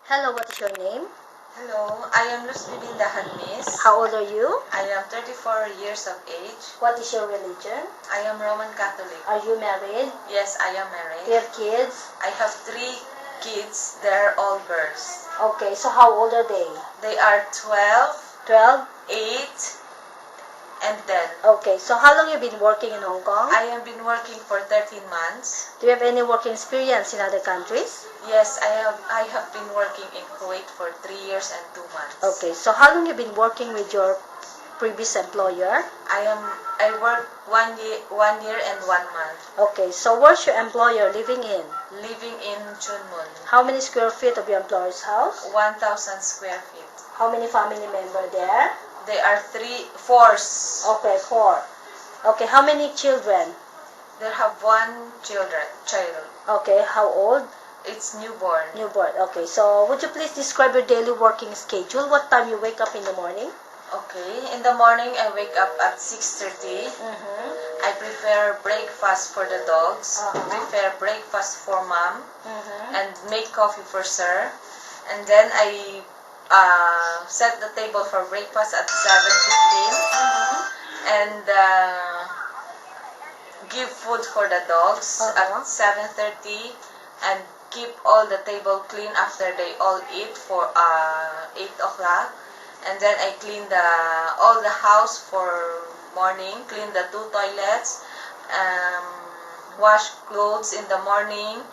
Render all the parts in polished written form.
Hello, what is your name? Hello, I am Luz Bibinda Hanmis. How old are you? I am 34 years of age. What is your religion? I am Roman Catholic. Are you married? Yes, I am Do married. you have kids? I have 3 kids. They're all girls. Okay, so how old are they? They are 12, 12? 8, and 10. Okay, so how long have you been working in Hong Kong? I have been working for 13 months. Do you have any working experience in other countries? Yes, I have been working in Kuwait for 3 years and 2 months. Okay, so how long have you been working with your previous employer? I worked 1 year and 1 month Okay, so where's your employer living in? living in Chunmun. How many square feet of your employer's house? 1,000 square feet. How many family members there? They are 4. Okay, 4. Okay, how many children? They have 1 child. Okay, how old? It's newborn. Newborn. Okay, so would you please describe your daily working schedule? What time you wake up in the morning? Okay, in the morning I wake up at 6:30. Mm-hmm. I prepare breakfast for the dogs. Uh-huh. Prepare breakfast for mom Mm-hmm. and make coffee for sir. And then I set the table for breakfast at 7:15 and give food for the dogs Uh-huh. at 7:30 and keep all the table clean after they all eat for 8 o'clock. And then I clean all the house for morning, clean the 2 toilets, wash clothes in the morning,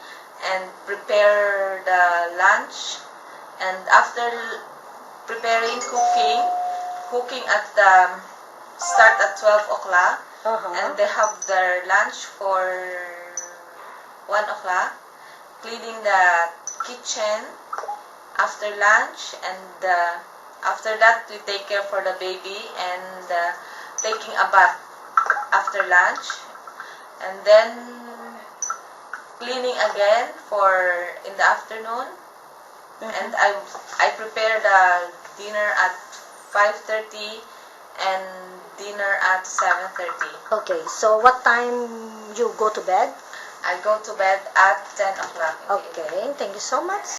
and prepare the lunch. And after preparing cooking at start at 12 o'clock, Uh-huh. and they have their lunch for 1 o'clock, cleaning the kitchen after lunch, and after that we take care for the baby and taking a bath after lunch, and then cleaning again for in the afternoon. And I prepare the dinner at 5:30 and dinner at 7:30. Okay, so what time you go to bed? I go to bed at 10 o'clock. Okay, thank you so much.